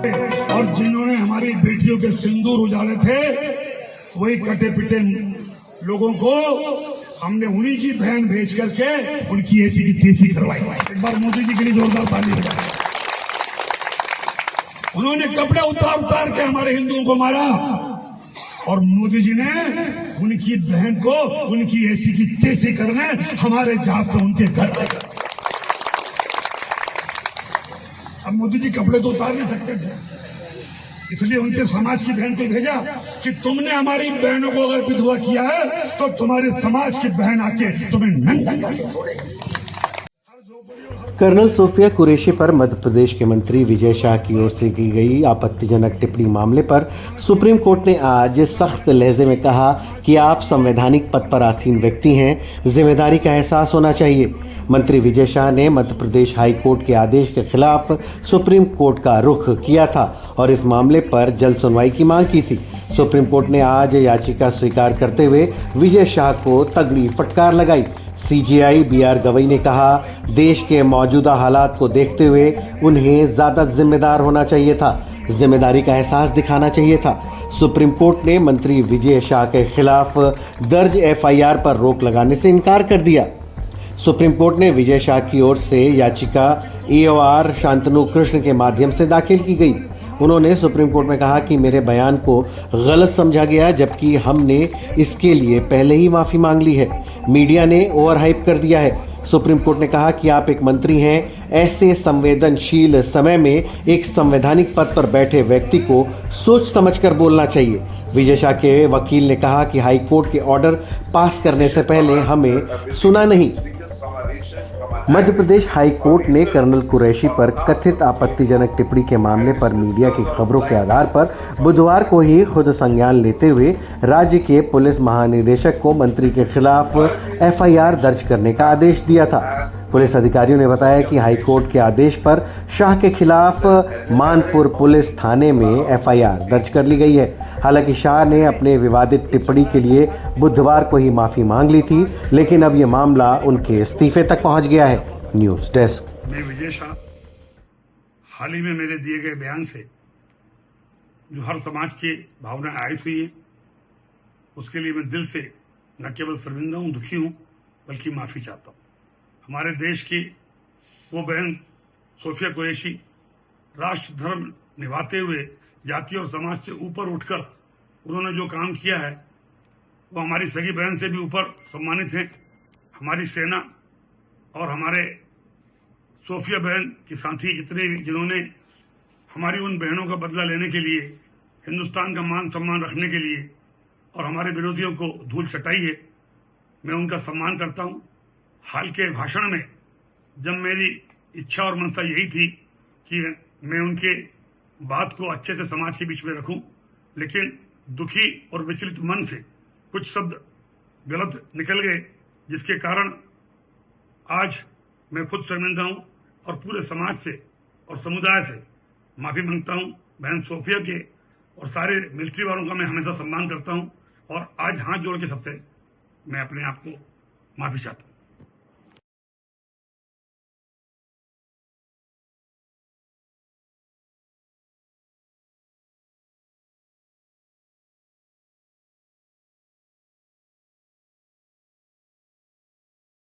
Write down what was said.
और जिन्होंने हमारी बेटियों के सिंदूर उजाड़े थे, वही कटे पिटे लोगों को हमने उन्हीं की बहन भेज करके उनकी ऐसी की तेजी करवाई। एक बार मोदी जी के लिए जोरदार ताली बजाएं। उन्होंने कपड़े उतार के हमारे हिंदुओं को मारा और मोदी जी ने उनकी बहन को उनकी ऐसी की तेजी करने हमारे जहाज से उनके घर आए। अब मोदी जी कपड़े तो उतार नहीं सकते थे, इसलिए उनके समाज की बहन को भेजा कि तुमने हमारी बहनों को अगर विधवा किया है तो तुम्हारे समाज की बहन आके तुम्हें नंगा करके छोड़ेगी। कर्नल सोफिया कुरैशी पर मध्य प्रदेश के मंत्री विजय शाह की ओर से की गई आपत्तिजनक टिप्पणी मामले पर सुप्रीम कोर्ट ने आज सख्त लहजे में कहा कि आप संवैधानिक पद पर आसीन व्यक्ति हैं, जिम्मेदारी का एहसास होना चाहिए। मंत्री विजय शाह ने मध्य प्रदेश हाई कोर्ट के आदेश के खिलाफ सुप्रीम कोर्ट का रुख किया था और इस मामले पर जल्द सुनवाई की मांग की थी। सुप्रीम कोर्ट ने आज याचिका स्वीकार करते हुए विजय शाह को तगड़ी फटकार लगाई। सीजेआई बीआर गवई ने कहा, देश के मौजूदा हालात को देखते हुए उन्हें ज्यादा जिम्मेदार होना चाहिए था, जिम्मेदारी का एहसास दिखाना चाहिए था। सुप्रीम कोर्ट ने मंत्री विजय शाह के खिलाफ दर्ज एफआईआर पर रोक लगाने से इनकार कर दिया। सुप्रीम कोर्ट ने विजय शाह की ओर से याचिका एओआर शांतनु कृष्ण के माध्यम से दाखिल की गई। उन्होंने सुप्रीम कोर्ट में कहा कि मेरे बयान को गलत समझा गया, जबकि हमने इसके लिए पहले ही माफी मांग ली है। मीडिया ने ओवरहाइप कर दिया है। सुप्रीम कोर्ट ने कहा कि आप एक मंत्री हैं, ऐसे संवेदनशील समय में एक संवैधानिक पद पर बैठे व्यक्ति को सोच समझकर बोलना चाहिए। विजय शाह के वकील ने कहा कि हाई कोर्ट के ऑर्डर पास करने से पहले हमें सुना नहीं। मध्य प्रदेश हाई कोर्ट ने कर्नल कुरैशी पर कथित आपत्तिजनक टिप्पणी के मामले पर मीडिया की खबरों के आधार पर बुधवार को ही खुद संज्ञान लेते हुए राज्य के पुलिस महानिदेशक को मंत्री के खिलाफ एफआईआर दर्ज करने का आदेश दिया था। पुलिस अधिकारियों ने बताया कि हाई कोर्ट के आदेश पर शाह के खिलाफ मानपुर पुलिस थाने में एफआईआर दर्ज कर ली गई है। हालांकि शाह ने अपने विवादित टिप्पणी के लिए बुधवार को ही माफी मांग ली थी, लेकिन अब यह मामला उनके इस्तीफे तक पहुंच गया है। News desk. मैं विजय शाह हाल ही में मेरे दिए गए बयान से जो हर समाज की भावना आयत हुई है, उसके लिए मैं दिल से न केवल शर्मिंदा हूं, दुखी हूं, बल्कि माफी चाहता हूं। हमारे देश की वो बहन सोफिया कुरैशी राष्ट्र धर्म निभाते हुए जाति और समाज से ऊपर उठकर उन्होंने जो काम किया है वो हमारी सगी बहन से भी ऊपर सम्मानित हैं। हमारी सेना और हमारे सोफिया बहन के साथी जितने भी जिन्होंने हमारी उन बहनों का बदला लेने के लिए, हिंदुस्तान का मान सम्मान रखने के लिए और हमारे विरोधियों को धूल चटाई है, मैं उनका सम्मान करता हूं। हाल के भाषण में जब मेरी इच्छा और मनसा यही थी कि मैं उनके बात को अच्छे से समाज के बीच में रखूं, लेकिन दुखी और विचलित मन से कुछ शब्द गलत निकल गए, जिसके कारण आज मैं खुद शर्मिंदा हूं और पूरे समाज से और समुदाय से माफी मांगता हूं। बहन सोफिया के और सारे मिलिट्री वालों का मैं हमेशा सम्मान करता हूं और आज हाथ जोड़ के सबसे मैं अपने आप को माफी चाहता हूं।